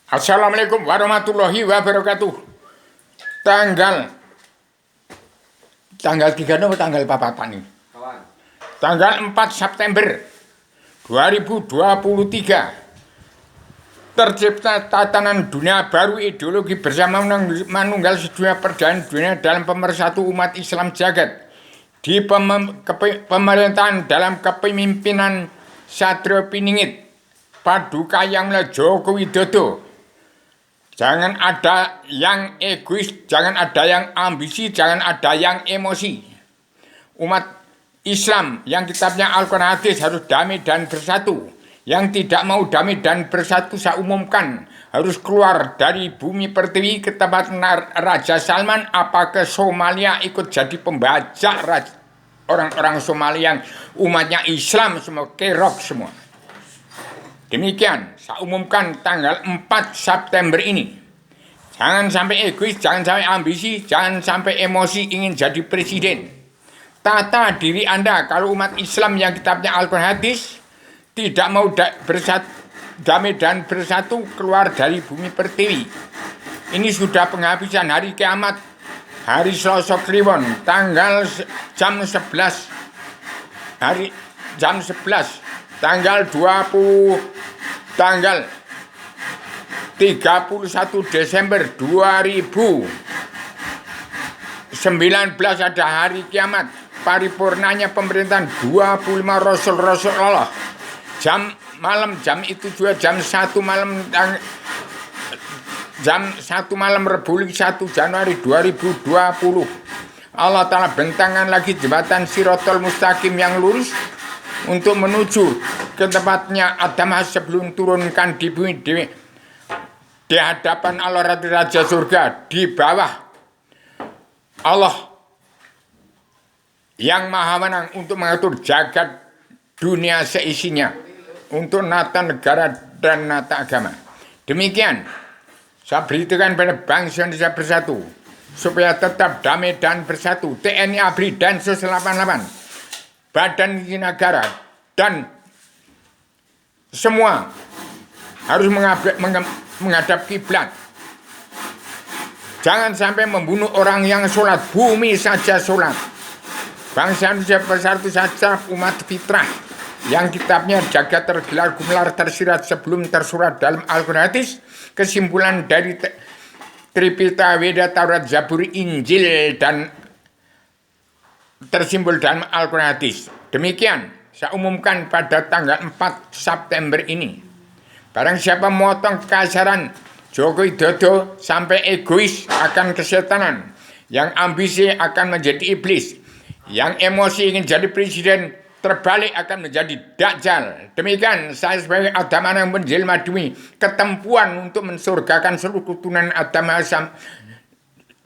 Assalamualaikum warahmatullahi wabarakatuh. Tanggal tanggal 3 atau tanggal papat nih? Tanggal 4 September 2023 tercipta tatanan dunia baru ideologi bersama manunggal sedunia perdamaian dunia dalam pemersatu umat Islam jagat di pemerintahan dalam kepemimpinan Satrio Piningit Paduka Yang Joko Widodo. Jangan ada yang egois, jangan ada yang ambisi, jangan ada yang emosi. Umat Islam yang kitabnya Al-Quran hadis harus damai dan bersatu. Yang tidak mau damai dan bersatu saya umumkan harus keluar dari bumi pertiwi ke tempat Raja Salman apa ke Somalia ikut jadi pembajak orang-orang Somalia yang umatnya Islam semua kerok semua. Demikian saya umumkan tanggal 4 September ini. Jangan sampai egois, jangan sampai ambisi, jangan sampai emosi ingin jadi presiden. Tata diri Anda kalau umat Islam yang kitabnya Al-Quran hadis tidak mau damai dan bersatu keluar dari bumi pertiwi. Ini sudah penghabisan hari kiamat, hari Selasa Kliwon, tanggal jam 11, tanggal 31 Desember 2019 ada hari kiamat, paripurnanya pemerintahan 25 Rasul Allah. Jam itu juga jam 1 malam Republik 1 Januari 2020 Allah Ta'ala bentangkan lagi jembatan Sirotol Mustaqim yang lurus untuk menuju ke tempatnya Adam sebelum turunkan di bumi di hadapan Allah Raja Surga di bawah Allah yang maha menang untuk mengatur jagat dunia seisinya untuk nata negara dan nata agama. Demikian saya beritakan pada bangsa Indonesia bersatu supaya tetap damai dan bersatu. TNI ABRI dan Sus 88 Badan Intelijen Negara dan semua harus menghadap kiblat. Jangan sampai membunuh orang yang sholat, bumi saja sholat. Bangsa Indonesia bersatu saja umat fitrah yang kitabnya jagat tergelar gumelar tersirat sebelum tersurat dalam Al-Quran hadis, kesimpulan dari Tripita Weda Taurat Zabur Injil dan tersimpul dalam Al-Quran hadis. Demikian saya umumkan pada tanggal 4 September ini. Barang siapa memotong keasaran Joko Widodo sampai egois akan kesetanan, yang ambisi akan menjadi iblis, yang emosi ingin jadi presiden terbalik akan menjadi dajjal. Demikian saya sebagai Adam yang menjelma demi ketempuan untuk mensurgakan seluruh keturunan Adam Asam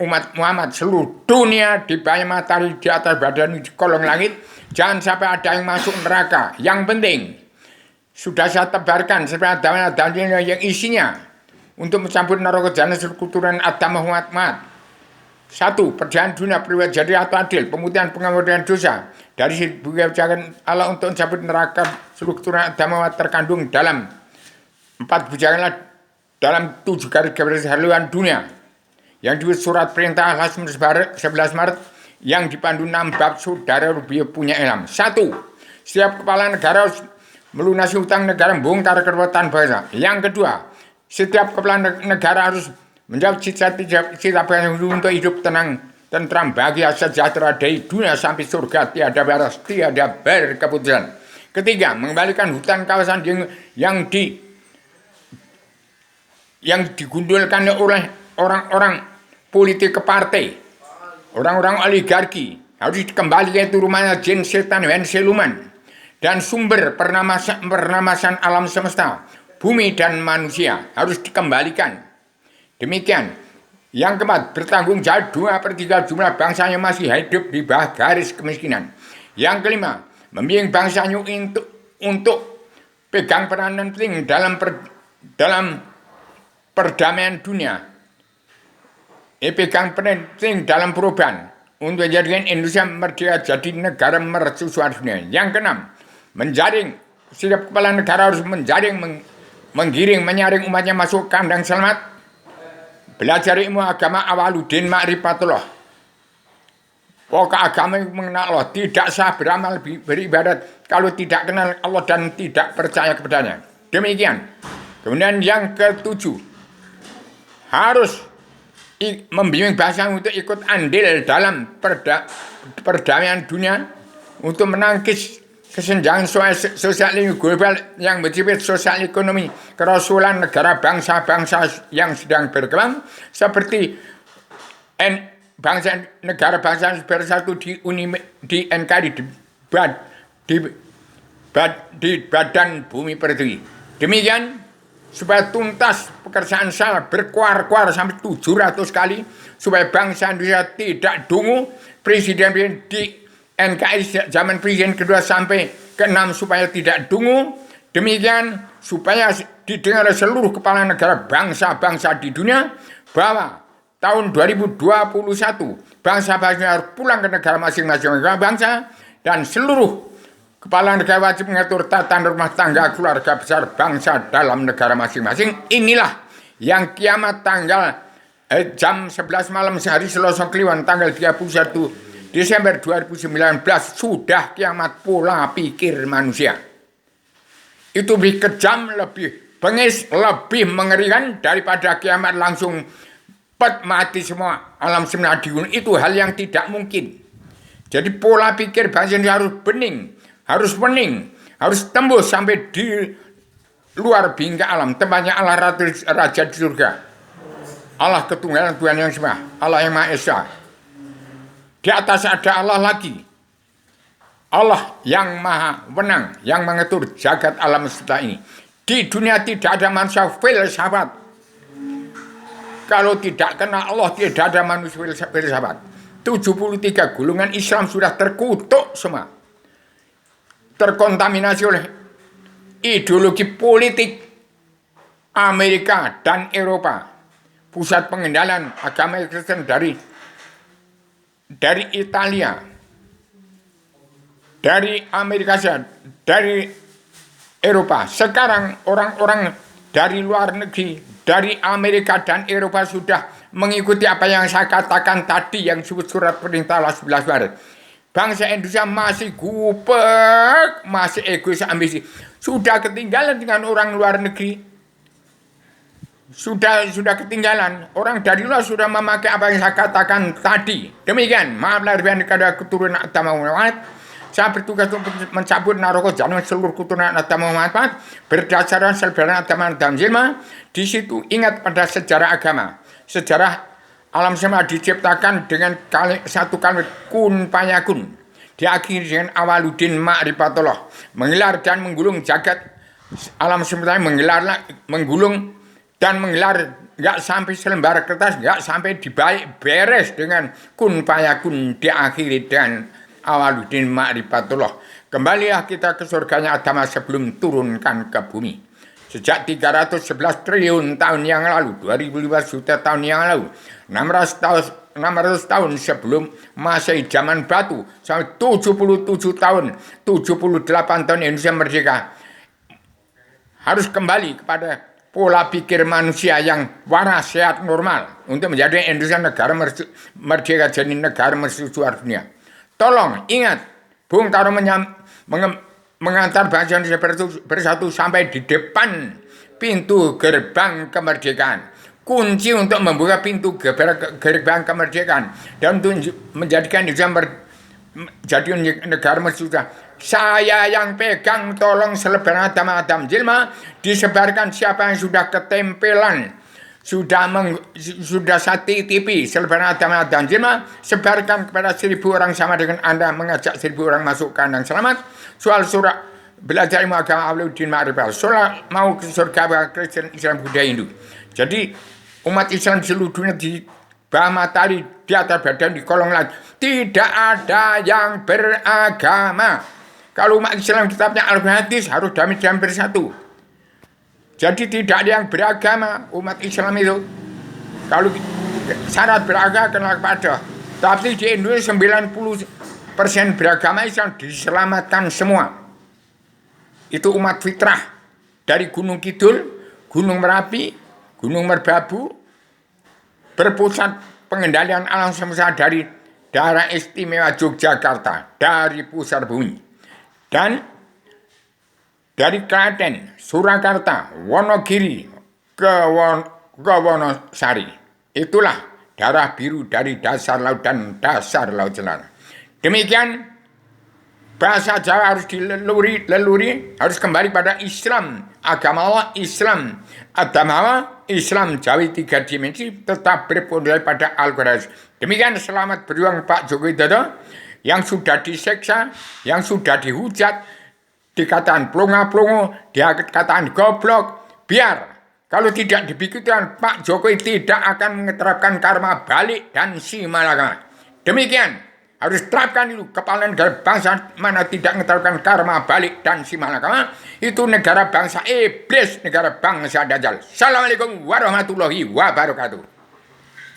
umat Muhammad seluruh dunia di bawah matahari di atas badan di kolong langit. Jangan sampai ada yang masuk neraka. Yang penting sudah saya tebarkan supaya Adam yang isinya untuk mencampur neraka jalan seluruh keturunan Adam Muhammad. 1. Perjalanan dunia priwet jadi atau adil, pemutihan pengampunan dosa dari bujakan Allah untuk mencampur neraka seluruh keturunan Adam Muhammad terkandung dalam 4 bujakan dalam 7 garis haluan dunia yang disebut surat perintah Allah 11 Maret yang dipandu 6 bab saudara Rubio punya ilham. 1. Setiap kepala negara harus melunasi hutang negara membongkar kedaulatan bangsa. Yang kedua, setiap kepala negara harus menjawab cita-cita untuk hidup tenang, tentram, bahagia, sejahtera dari dunia sampai surga, tiada batas, tiada berkeputusan. Ketiga, mengembalikan hutan kawasan yang digundulkan oleh orang-orang politik ke partai, orang-orang oligarki, harus dikembalikan itu rumahnya jin, setan, dan siluman, dan sumber pernapasan alam semesta, bumi dan manusia harus dikembalikan. Demikian. Yang keempat, bertanggung jawab 2/3 jumlah bangsanya masih hidup di bawah garis kemiskinan. Yang kelima, membimbing bangsanya untuk pegang peranan penting dalam perdamaian dunia. Pegang penting dalam perubahan untuk menjadikan Indonesia merdeka jadi negara mercusuar dunia. Yang keenam, menjaring setiap kepala negara harus menjaring menggiring menyaring umatnya masuk kandang selamat. Belajar ilmu agama Awaluddin Ma'rifatullah. Pokok agama yang mengenal Allah, tidak sah beramal beribadat kalau tidak kenal Allah dan tidak percaya kepadanya. Demikian. Kemudian yang ketujuh, harus membimbing bangsa untuk ikut andil dalam perdamaian dunia untuk menangkis kesenjangan sosial global yang bersifat sosial ekonomi, kerasulan negara bangsa-bangsa yang sedang berkembang seperti negara-bangsa bersatu di NKRI di Badan Bumi Pertiwi. Demikian supaya tuntas pekerjaan saya berkuar-kuar sampai 700 kali supaya bangsa Indonesia tidak dungu. Presiden di NKRI zaman presiden kedua sampai ke-6 supaya tidak dungu. Demikian supaya didengar seluruh kepala negara bangsa-bangsa di dunia bahwa tahun 2021 bangsa-bangsa harus pulang ke negara masing-masing bangsa dan seluruh kepala negara wajib mengatur tata rumah tangga keluarga besar bangsa dalam negara masing-masing. Inilah yang kiamat tanggal jam 11 malam sehari Selasa Kliwon tanggal 31 Desember 2019 sudah kiamat pola pikir manusia. Itu lebih kejam, lebih bengis, lebih mengerikan daripada kiamat langsung mati semua alam semesta dibunuh. Itu hal yang tidak mungkin. Jadi pola pikir bangsa ini harus bening, harus tembus sampai di luar bingkai alam. Tempatnya Allah Raja di surga. Allah ketunggalan Tuhan yang Esa, Allah yang Maha Esa. Di atas ada Allah lagi. Allah yang maha wenang, yang mengatur jagat alam semesta ini. Di dunia tidak ada manusia filsafat. Kalau tidak kenal Allah, tidak ada manusia filsafat. 73 golongan Islam sudah terkutuk semua. Terkontaminasi oleh ideologi politik Amerika dan Eropa. Pusat pengendalian agama Kristen dari Italia, dari Amerika Serikat, dari Eropa. Sekarang orang-orang dari luar negeri, dari Amerika dan Eropa sudah mengikuti apa yang saya katakan tadi yang disebut surat perintah Allah 11 Maret. Bangsa Indonesia masih gupek, masih egois ambisi. Sudah ketinggalan dengan orang luar negeri. Sudah ketinggalan. Orang dari luar sudah memakai apa yang saya katakan tadi. Demikian. Maaf lahir batin kepada keturunan Adam Muhammad. Saya bertugas untuk mencabut naroko jalan seluruh keturunan Adam Muhammad berdasarkan selberan Adam Zilma. Di situ ingat pada sejarah agama. Sejarah alam semesta diciptakan dengan satu kalimat kun payakun. Diakhiri dengan Awaluddin Ma'rifatullah. Menggelar dan menggulung jagat alam semesta, menggulung dan menggelar, nggak sampai selembar kertas, nggak sampai dibaik beres dengan kun payakun diakhiri dan Awaluddin Ma'rifatullah. Kembalilah kita ke surganya Adam sebelum turunkan ke bumi. Sejak 311 triliun tahun yang lalu, 2005 juta tahun yang lalu, 600 tahun sebelum Masehi zaman batu, sampai 77 tahun, 78 tahun Indonesia merdeka, harus kembali kepada pola pikir manusia yang waras, sehat, normal untuk menjadi Indonesia negara merdeka, jadi negara mercusuar dunia. Tolong ingat, Bung Karno mengantar bangsa Indonesia bersatu sampai di depan pintu gerbang kemerdekaan. Kunci untuk membuka pintu gerbang kemerdekaan dan untuk menjadikan Indonesia jadi negara mercusuar. Saya yang pegang, tolong selebaran Adam Zilma disebarkan. Siapa yang sudah ketempelan, sudah saya titipi selebaran Adam Zilma, sebarkan kepada 1000 orang sama dengan Anda mengajak 1000 orang masuk kandang selamat. Soal surah belajar ilmu agama Awaluddin Ma'rifatullah. Soal mau ke surga Kristen, Islam, Buddha, Hindu. Jadi umat Islam seluruh dunia di bawah matahari, di atas badan, di kolong langit, tidak ada yang beragama. Kalau umat Islam kitabnya Al-Hadis harus damai dan bersatu. Jadi tidak ada yang beragama umat Islam itu. Kalau syarat beragama kenal kepada. Tapi di Indonesia 90% beragama Islam diselamatkan semua. Itu umat fitrah. Dari Gunung Kidul Gunung Merapi, Gunung Merbabu, berpusat pengendalian alam semesta dari daerah istimewa Yogyakarta, dari pusar bumi. Dan dari Klaten, Surakarta, Wonogiri, ke Wonosari. Itulah darah biru dari dasar laut dan dasar laut selatan. Demikian bahasa Jawa harus dileluri, harus kembali pada Islam. Agama Allah Islam. Agama Allah Islam Jawi 3 dimensi tetap berpondasi pada Al-Quran. Demikian selamat berjuang Pak Joko Widodo yang sudah diseksa, yang sudah dihujat, dikatakan plonga-plongo, dikatakan goblok. Biar kalau tidak dipikirkan, Pak Jokowi tidak akan menerapkan karma balik dan si malakama. Demikian, harus terapkan dulu kepala negara bangsa mana tidak menerapkan karma balik dan si malakama. Itu negara bangsa iblis, negara bangsa dajjal. Assalamualaikum warahmatullahi wabarakatuh.